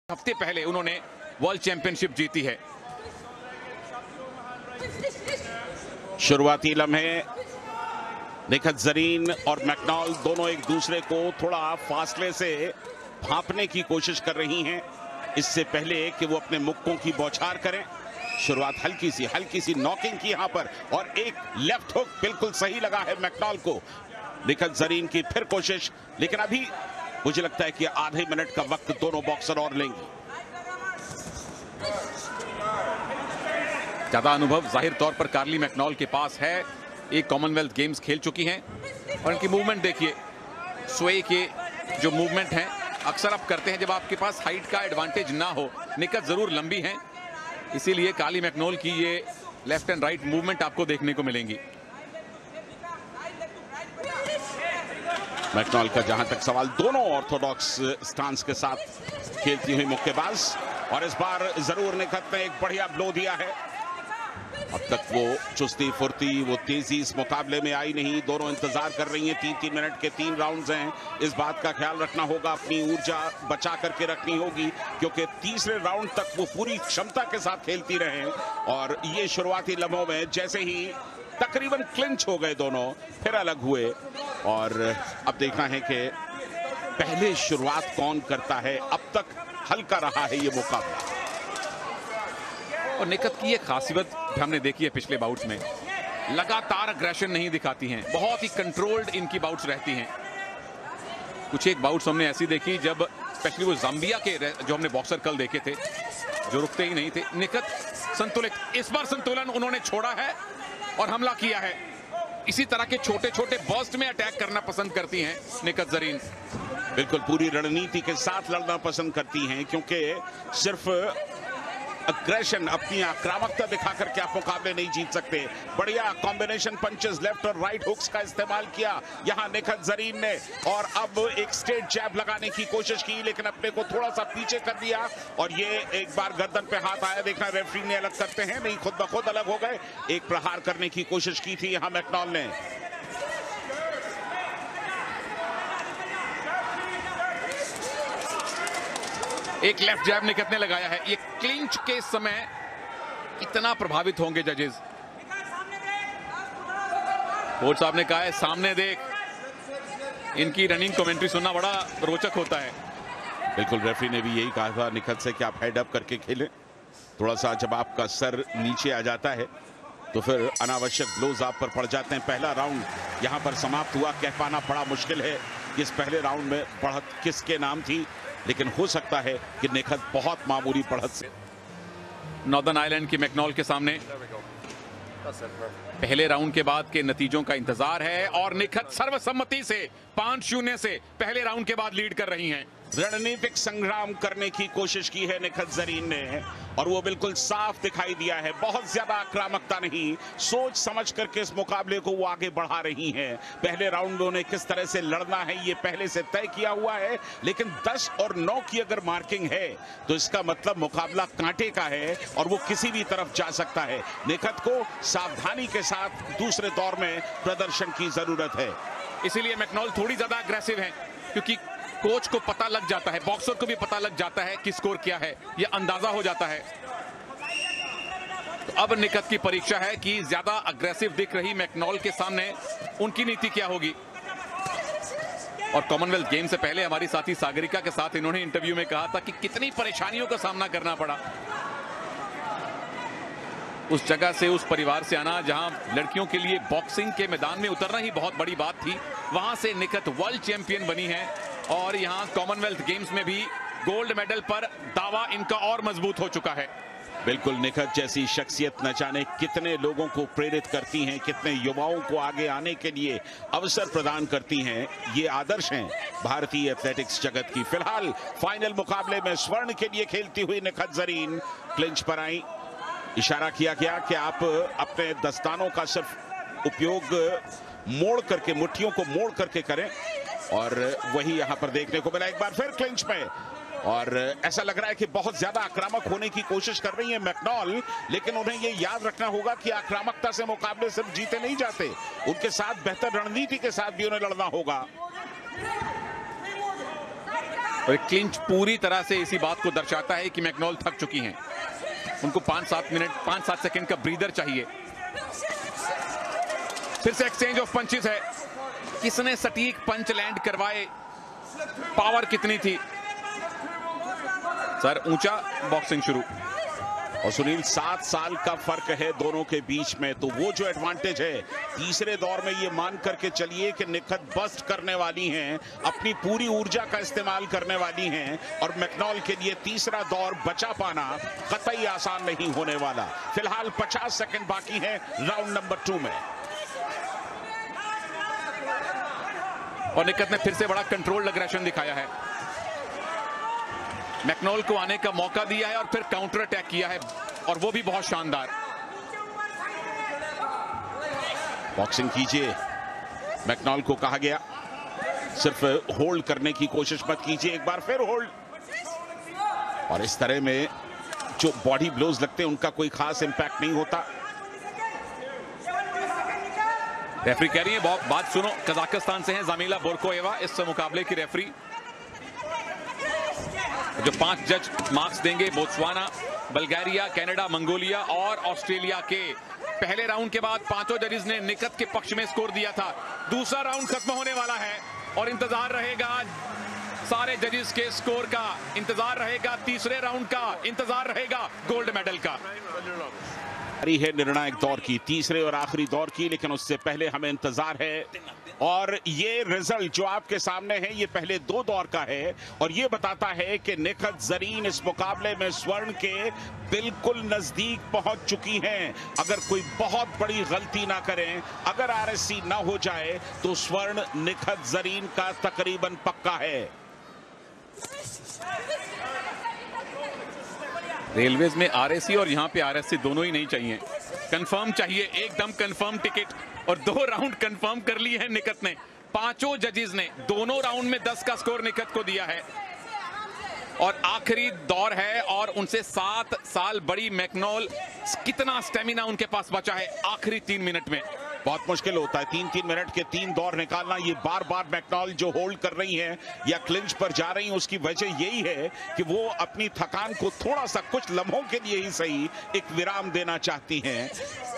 हफ्ते पहले उन्होंने वर्ल्ड चैंपियनशिप जीती है। शुरुआती लम्हे निखत जरीन और मैकडॉनल्ड दोनों एक दूसरे को थोड़ा फासले से भांपने की कोशिश कर रही हैं, इससे पहले कि वो अपने मुक्कों की बौछार करें। शुरुआत हल्की सी नॉकिंग की यहां पर, और एक लेफ्ट हुक बिल्कुल सही लगा है मैकडॉनल्ड को। निखत जरीन की फिर कोशिश, लेकिन अभी मुझे लगता है कि आधे मिनट का वक्त दोनों बॉक्सर और लेंगे। ज्यादा अनुभव जाहिर तौर पर कार्ली मैकडॉनल्ड के पास है। एक कॉमनवेल्थ गेम्स खेल चुकी हैं और इनकी मूवमेंट देखिए, स्वे के जो मूवमेंट हैं अक्सर आप करते हैं जब आपके पास हाइट का एडवांटेज ना हो। निखत जरूर लंबी हैं, इसीलिए कार्ली मैकडॉनल्ड की ये लेफ्ट एंड राइट मूवमेंट आपको देखने को मिलेंगी। मैकडॉनल्ड का जहां तक सवाल, दोनों ऑर्थोडॉक्स स्टांस के साथ खेलती हुई मुक्केबाज, और इस बार जरूर निखत ने एक बढ़िया ब्लो दिया है। अब तक वो चुस्ती फुर्ती, वो तेजी इस मुकाबले में आई नहीं। दोनों इंतजार कर रही हैं, 3-3 मिनट के 3 राउंड्स हैं। इस बात का ख्याल रखना होगा, अपनी ऊर्जा बचा करके रखनी होगी, क्योंकि तीसरे राउंड तक वो पूरी क्षमता के साथ खेलती रहे। और ये शुरुआती लम्हों में जैसे ही तकरीबन क्लिंच हो गए दोनों, फिर अलग हुए। और अब देखना है कि पहले शुरुआत कौन करता है। अब तक हल्का रहा है ये मुकाबला। और निखत की ये खासियत हमने देखी है पिछले बाउट्स में, लगातार अग्रेशन नहीं दिखाती हैं, बहुत ही कंट्रोल्ड इनकी बाउट्स रहती हैं। कुछ एक बाउट्स हमने ऐसी देखी जब स्पेशली वो जाम्बिया के जो हमने बॉक्सर कल देखे थे, जो रुकते ही नहीं थे। निखत संतुलित, इस बार संतुलन उन्होंने छोड़ा है और हमला किया है। इसी तरह के छोटे छोटे बर्स्ट में अटैक करना पसंद करती हैं निखत जरीन। बिल्कुल पूरी रणनीति के साथ लड़ना पसंद करती हैं, क्योंकि सिर्फ अग्रेशन, अपनी आक्रामकता दिखा करके आप मुकाबले नहीं जीत सकते। बढ़िया कॉम्बिनेशन पंचेस, लेफ्ट और राइट हुक्स का इस्तेमाल किया यहां निखत जरीन ने, और अब एक स्ट्रेट जैब लगाने की कोशिश की, लेकिन अपने को थोड़ा सा पीछे कर दिया। और ये एक बार गर्दन पे हाथ आया, देखना रेफरी ने अलग करते हैं, नहीं खुद ब खुद अलग हो गए। एक प्रहार करने की कोशिश की थी यहां मैकडॉनल्ड ने। एक लेफ्ट जैब निखत ने लगाया है। ये क्लिंच के समय कितना प्रभावित होंगे जजेस। कोच साहब ने कहा है सामने देख। इनकी रनिंग कमेंट्री सुनना बड़ा रोचक होता है। बिल्कुल, रेफरी ने भी यही कहा था निखत से कि आप हेड अप करके खेलें। थोड़ा सा जब आपका सर नीचे आ जाता है तो फिर अनावश्यक ब्लोज आप पर पड़ जाते हैं। पहला राउंड यहां पर समाप्त हुआ। कह पाना बड़ा मुश्किल है कि इस पहले राउंड में बढ़त किसके नाम थी, लेकिन हो सकता है कि निखत बहुत मामूली बढ़त से। नॉर्दर्न आयरलैंड की मैकडॉनल्ड के सामने पहले राउंड के बाद के नतीजों का इंतजार है, और निखत सर्वसम्मति से 5-0 से पहले राउंड के बाद लीड कर रही हैं। रणनीतिक संग्राम करने की कोशिश की है निखत जरीन ने, और वो बिल्कुल साफ दिखाई दिया है। बहुत ज्यादा आक्रामकता नहीं, सोच समझ करके इस मुकाबले को वो आगे बढ़ा रही हैं। पहले राउंड में उन्हें किस तरह से लड़ना है ये पहले से तय किया हुआ है, लेकिन 10 और 9 की अगर मार्किंग है तो इसका मतलब मुकाबला कांटे का है और वो किसी भी तरफ जा सकता है। निखत को सावधानी के साथ दूसरे दौर में प्रदर्शन की जरूरत है। इसीलिए मैकडॉनल्ड थोड़ी ज्यादा अग्रेसिव है, क्योंकि कोच को पता लग जाता है, बॉक्सर को भी पता लग जाता है कि स्कोर क्या है, ये अंदाजा हो जाता है। तो अब निखत की परीक्षा है कि ज्यादा अग्रेसिव दिख रही मैकडॉनल्ड के सामने उनकी नीति क्या होगी। और कॉमनवेल्थ गेम से पहले हमारी साथी सागरिका के साथ इन्होंने इंटरव्यू में कहा था कि कितनी परेशानियों का सामना करना पड़ा। उस जगह से, उस परिवार से आना जहां लड़कियों के लिए बॉक्सिंग के मैदान में उतरना ही बहुत बड़ी बात थी, वहां से निखत वर्ल्ड चैंपियन बनी है, और यहां कॉमनवेल्थ गेम्स में भी गोल्ड मेडल पर दावा इनका और मजबूत हो चुका है। बिल्कुल, निखत जैसी शख्सियत न जाने कितने लोगों को प्रेरित करती हैं, कितने युवाओं को आगे आने के लिए अवसर प्रदान करती हैं। ये आदर्श हैं भारतीय एथलेटिक्स जगत की। फिलहाल फाइनल मुकाबले में स्वर्ण के लिए खेलती हुई निखत जरीन क्लिंच पर आई। इशारा किया गया कि आप अपने दस्तानों का सिर्फ उपयोग मोड़ करके, मुट्ठियों को मोड़ करके करें, और वही यहां पर देखने को मिला। एक बार फिर क्लिंच में, और ऐसा लग रहा है कि बहुत ज्यादा आक्रामक होने की कोशिश कर रही है मैकडॉनल्ड, लेकिन उन्हें ये याद रखना होगा कि आक्रामकता से मुकाबले सिर्फ जीते नहीं जाते, उनके साथ बेहतर रणनीति के साथ भी उन्हें लड़ना होगा। और एक क्लिंच पूरी तरह से इसी बात को दर्शाता है कि मैकनॉल थक चुकी हैं। उनको 5-7 सेकंड का ब्रीदर चाहिए। फिर से एक्सचेंज ऑफ पंचेस है। किसने सटीक पंच लैंड करवाए, पावर कितनी थी। सर ऊंचा, बॉक्सिंग शुरू। और सुनील 7 साल का फर्क है दोनों के बीच में, तो वो जो एडवांटेज है तीसरे दौर में ये मान करके चलिए कि निखत बस्ट करने वाली हैं, अपनी पूरी ऊर्जा का इस्तेमाल करने वाली हैं और मैकनॉल के लिए तीसरा दौर बचा पाना कतई आसान नहीं होने वाला। फिलहाल 50 सेकंड बाकी है राउंड नंबर 2 में। और निखत ने फिर से बड़ा कंट्रोल्ड अग्रेशन दिखाया है, मैकनॉल को आने का मौका दिया है और फिर काउंटर अटैक किया है, और वो भी बहुत शानदार। बॉक्सिंग कीजिए, मैकनॉल को कहा गया सिर्फ होल्ड करने की कोशिश मत कीजिए, एक बार फिर होल्ड। और इस तरह में जो बॉडी ब्लोज लगते हैं उनका कोई खास इंपैक्ट नहीं होता। रेफरी कह रही है, बहुत बात सुनो, कजाकिस्तान से हैं जामिला बोरकोएवा इस मुकाबले की रेफरी। जो 5 जज मार्क्स देंगे बोत्सवाना, बल्गारिया, कनाडा, मंगोलिया और ऑस्ट्रेलिया के। पहले राउंड के बाद 5 जजेस ने निखत के पक्ष में स्कोर दिया था। दूसरा राउंड खत्म होने वाला है और इंतजार रहेगा सारे जजेस के स्कोर का, इंतजार रहेगा तीसरे राउंड का, इंतजार रहेगा गोल्ड मेडल का। है निर्णायक दौर की, तीसरे और आखिरी दौर की, लेकिन उससे पहले हमें इंतजार है। और ये रिजल्ट जो आपके सामने है ये पहले 2 दौर का है और ये बताता है कि निखत जरीन इस मुकाबले में स्वर्ण के बिल्कुल नजदीक पहुंच चुकी हैं। अगर कोई बहुत बड़ी गलती ना करें, अगर आरएससी ना हो जाए तो स्वर्ण निखत जरीन का तकरीबन पक्का है। रेलवेज में आरएससी और यहां पे आरएससी दोनों ही नहीं चाहिए, कंफर्म चाहिए, एकदम कंफर्म टिकट। और 2 राउंड कंफर्म कर लिए हैं निखत ने। 5 जजेस ने दोनों राउंड में 10 का स्कोर निखत को दिया है और आखिरी दौर है और उनसे 7 साल बड़ी मैकनॉल। कितना स्टेमिना उनके पास बचा है आखिरी 3 मिनट में। बहुत मुश्किल होता है 3-3 मिनट के 3 दौर निकालना। ये बार बार मैकनॉल जो होल्ड कर रही हैं या क्लिंच पर जा रही हैं, उसकी वजह यही है कि वो अपनी थकान को थोड़ा सा, कुछ लम्हों के लिए ही सही, एक विराम देना चाहती हैं।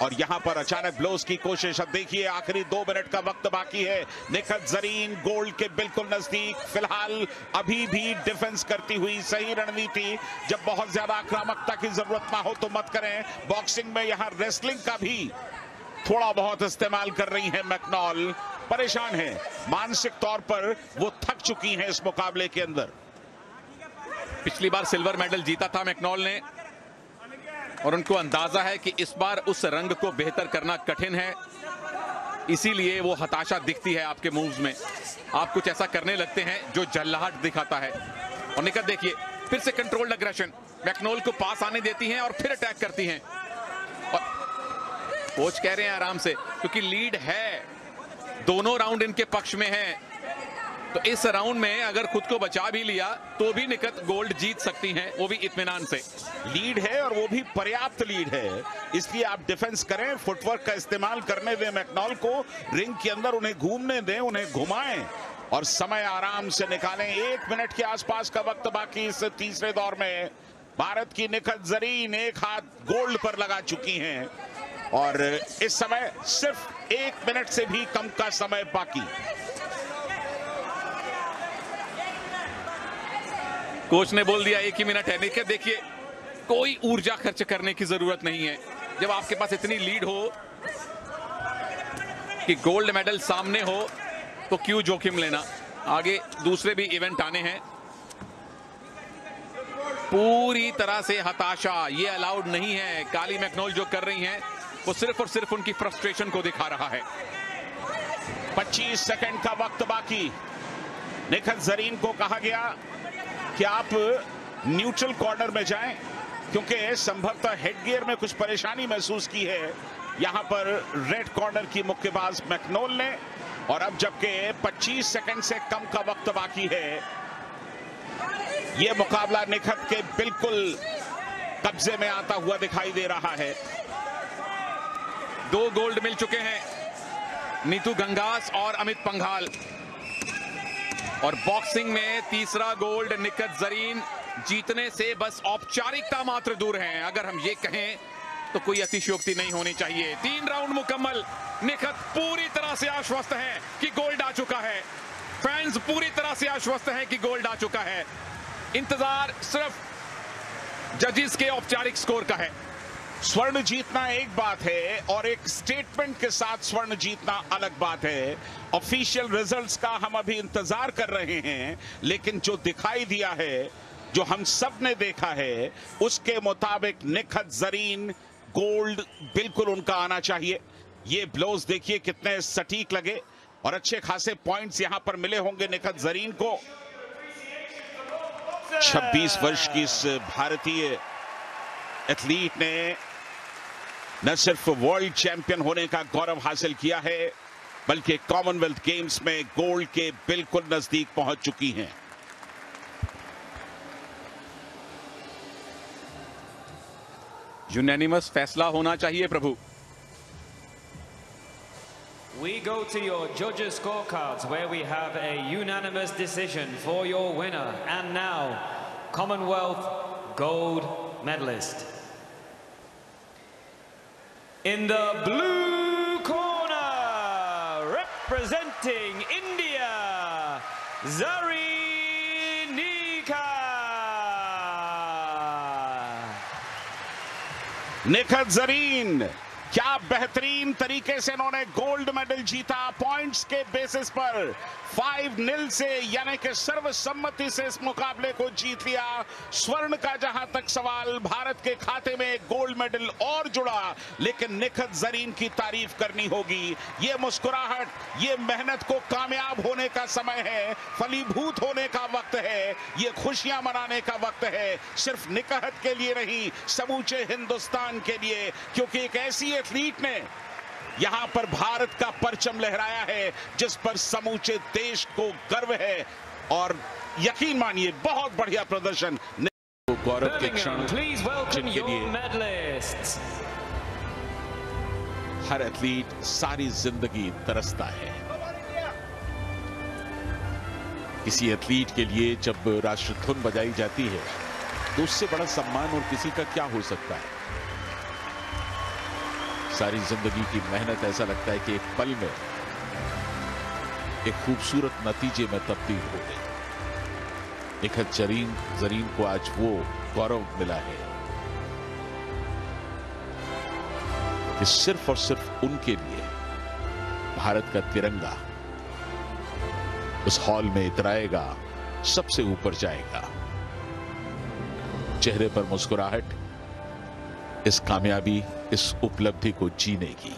और यहां पर अचानक ब्लोज की कोशिश। अब देखिए आखिरी 2 मिनट का वक्त बाकी है। निखत जरीन गोल्ड के बिल्कुल नजदीक। फिलहाल अभी भी डिफेंस करती हुई सही रणनीति। जब बहुत ज्यादा आक्रामकता की जरूरत ना हो तो मत करें। बॉक्सिंग में यहां रेसलिंग का भी थोड़ा बहुत इस्तेमाल कर रही है मैकनॉल। परेशान है, मानसिक तौर पर वो थक चुकी हैं इस मुकाबले के अंदर। पिछली बार सिल्वर मेडल जीता था मैकनॉल ने और उनको अंदाजा है कि इस बार उस रंग को बेहतर करना कठिन है, इसीलिए वो हताशा दिखती है आपके मूव्स में। आप कुछ ऐसा करने लगते हैं जो जल्लाहट दिखाता है। और निखत देखिए फिर से कंट्रोल्ड अग्रेशन, मैकनॉल को पास आने देती हैं और फिर अटैक करती हैं। और कोच कह रहे हैं आराम से, क्योंकि लीड है, दोनों राउंड इनके पक्ष में है। तो इस राउंड में अगर खुद को बचा भी लिया तो भी निखत गोल्ड जीत सकती हैं, वो भी इत्मीनान से। लीड है और वो भी पर्याप्त लीड है, इसलिए आप डिफेंस करें, फुटवर्क का इस्तेमाल करने दें मैकनॉल को, रिंग के अंदर उन्हें घूमने दें, उन्हें घुमाएं और समय आराम से निकालें। 1 मिनट के आसपास का वक्त बाकी इस तीसरे दौर में। भारत की निखत जरीन एक हाथ गोल्ड पर लगा चुकी हैं और इस समय सिर्फ 1 मिनट से भी कम का समय बाकी। कोच ने बोल दिया 1 ही मिनट है। निखत देखिए कोई ऊर्जा खर्च करने की जरूरत नहीं है। जब आपके पास इतनी लीड हो कि गोल्ड मेडल सामने हो तो क्यों जोखिम लेना। आगे दूसरे भी इवेंट आने हैं। पूरी तरह से हताशा ये अलाउड नहीं है। काली मैकनॉल जो कर रही हैं वो सिर्फ और सिर्फ उनकी फ्रस्ट्रेशन को दिखा रहा है। 25 सेकंड का वक्त बाकी। निखत जरीन को कहा गया कि आप न्यूट्रल कॉर्नर में जाएं क्योंकि संभवतः हेडगियर में कुछ परेशानी महसूस की है यहां पर रेड कॉर्नर की मुक्केबाज मैकनॉल ने। और अब जबकि 25 सेकंड से कम का वक्त बाकी है, यह मुकाबला निखत के बिल्कुल कब्जे में आता हुआ दिखाई दे रहा है। 2 गोल्ड मिल चुके हैं नीतू गंगास और अमित पंघाल। और बॉक्सिंग में तीसरा गोल्ड निखत जरीन जीतने से बस औपचारिकता मात्र दूर हैं। अगर हम ये कहें तो कोई अतिशयोक्ति नहीं होनी चाहिए। 3 राउंड मुकम्मल, निखत पूरी तरह से आश्वस्त है कि गोल्ड आ चुका है। फैंस पूरी तरह से आश्वस्त हैं कि गोल्ड आ चुका है। इंतजार सिर्फ जजेस के औपचारिक स्कोर का है। स्वर्ण जीतना एक बात है और एक स्टेटमेंट के साथ स्वर्ण जीतना अलग बात है। ऑफिशियल रिजल्ट्स का हम अभी इंतजार कर रहे हैं, लेकिन जो दिखाई दिया है, जो हम सब ने देखा है, उसके मुताबिक निखत जरीन गोल्ड बिल्कुल उनका आना चाहिए। ये ब्लोज देखिए कितने सटीक लगे और अच्छे खासे पॉइंट्स यहां पर मिले होंगे निखत जरीन को। 26 वर्ष की इस भारतीय एथलीट ने न सिर्फ वर्ल्ड चैंपियन होने का गौरव हासिल किया है, बल्कि कॉमनवेल्थ गेम्स में गोल्ड के बिल्कुल नजदीक पहुंच चुकी हैं। यूनानिमस फैसला होना चाहिए प्रभु। We go to your judges' scorecards where we have a unanimous decision for your winner. And now, Commonwealth gold medalist. In the blue corner, representing India, Zareen Nikar. Nikhat Zareen क्या बेहतरीन तरीके से इन्होंने गोल्ड मेडल जीता। Points के basis पर 5-0 से, यानी कि सर्वसम्मति से इस मुकाबले को जीत लिया। स्वर्ण का जहां तक सवाल, भारत के खाते में गोल्ड मेडल और जुड़ा, लेकिन निखत जरीन की तारीफ करनी होगी। ये मुस्कुराहट, ये मेहनत को कामयाब होने का समय है, फलीभूत होने का वक्त है, ये खुशियां मनाने का वक्त है। सिर्फ निखत के लिए नहीं, समूचे हिंदुस्तान के लिए, क्योंकि एक ऐसी एथलीट ने यहां पर भारत का परचम लहराया है जिस पर समूचे देश को गर्व है। और यकीन मानिए बहुत बढ़िया प्रदर्शन, गौरव के क्षण जिनके लिए हर एथलीट सारी जिंदगी तरसता है। किसी एथलीट के लिए जब राष्ट्र धुन बजाई जाती है तो उससे बड़ा सम्मान और किसी का क्या हो सकता है। सारी जिंदगी की मेहनत ऐसा लगता है कि एक पल में एक खूबसूरत नतीजे में तब्दील हो गई। निखत जरीन को आज वो गौरव मिला है कि सिर्फ और सिर्फ उनके लिए भारत का तिरंगा उस हॉल में इतराएगा, सबसे ऊपर जाएगा। चेहरे पर मुस्कुराहट इस कामयाबी, इस उपलब्धि को जीने की।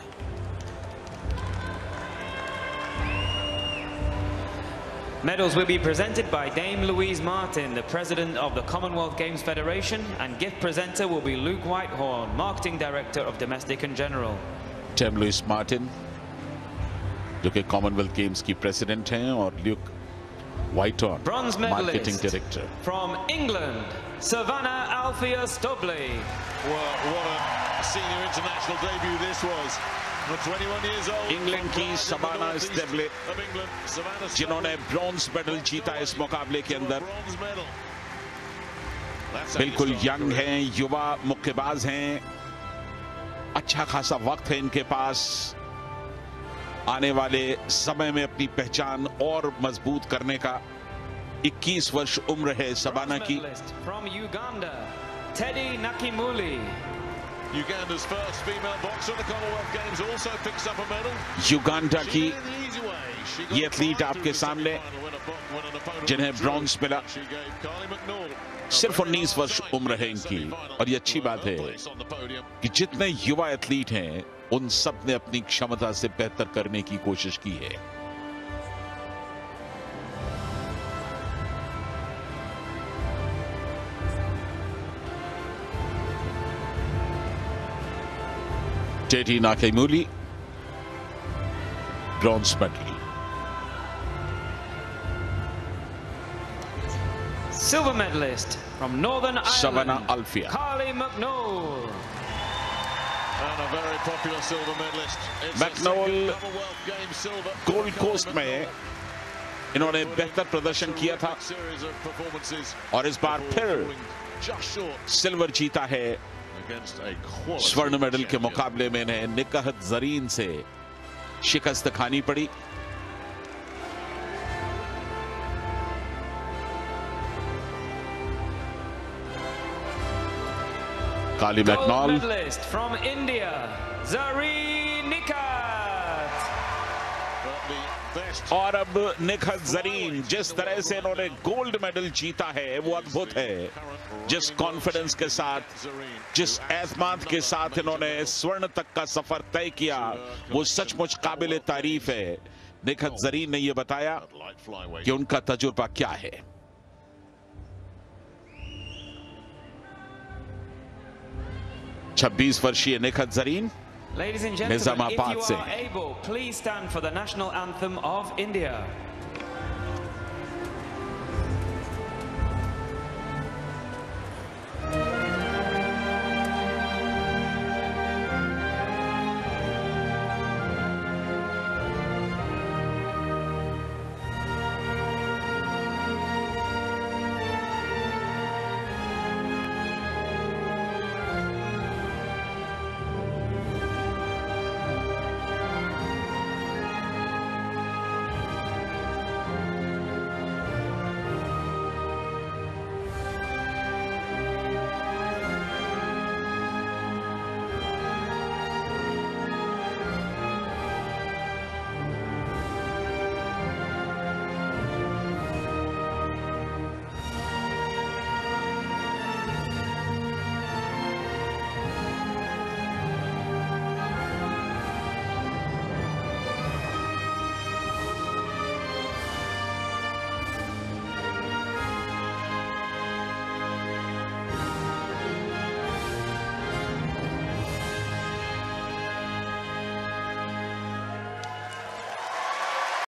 Medals will be presented by Dame Louise Martin, the president of the Commonwealth Games Federation, and gift presenter will be Luke Whitehorn, marketing director of Domestic and General. Dame Louise Martin, जो कि Commonwealth games की president हैं, और Luke Whitehorn, bronze marketing medalist director. from England, Savannah Althea Stobley. What a senior international debut this was. For 21 years old. England की savanna स्टेबले, जिन्होंने bronze medal जीता इस मुकाबले के अंदर, बिल्कुल यंग हैं, युवा मुक्केबाज हैं, अच्छा खासा वक्त है इनके पास। आने वाले समय में अपनी पहचान और मजबूत करने का 21 वर्ष उम्र है सबाना की। From Uganda, Teddy Nakimuli. Uganda's first female boxer at the Commonwealth Games also picks up a medal. Uganda की ये एथलीट आपके सामने, जिन्हें ब्रॉन्ज मिला। सिर्फ 19 वर्ष उम्र है इनकी, और ये अच्छी बात है कि जितने युवा एथलीट हैं उन सब ने अपनी क्षमता से बेहतर करने की कोशिश की है। Teddy Nakemuli, bronze medal. Silver medalist from Northern Ireland, Savannah Althea. Carly McNoll. And a very popular silver medalist. It's McNoll Commonwealth Games silver. Gold Coast में इन्होंने बेहतर प्रदर्शन किया था और इस बार फिर सिल्वर जीता है। स्वर्ण मेडल के मुकाबले में इन्हें निकहत जरीन से शिकस्त खानी पड़ी। काली मैकनॉल from India, Zareen Nikat. और अब निकहत जरीन, जिस तरह से इन्होंने गोल्ड मेडल जीता है वो अद्भुत है। जिस कॉन्फिडेंस के साथ, जिस एतमाद के साथ इन्होंने स्वर्ण तक का सफर तय किया, वो सचमुच काबिल तारीफ है। निकहत जरीन ने यह बताया कि उनका तजुर्बा क्या है। 26 वर्षीय Nikhat Zareen Ladies and gentlemen, if Nizamabad you से। are able, please stand for the national anthem of India.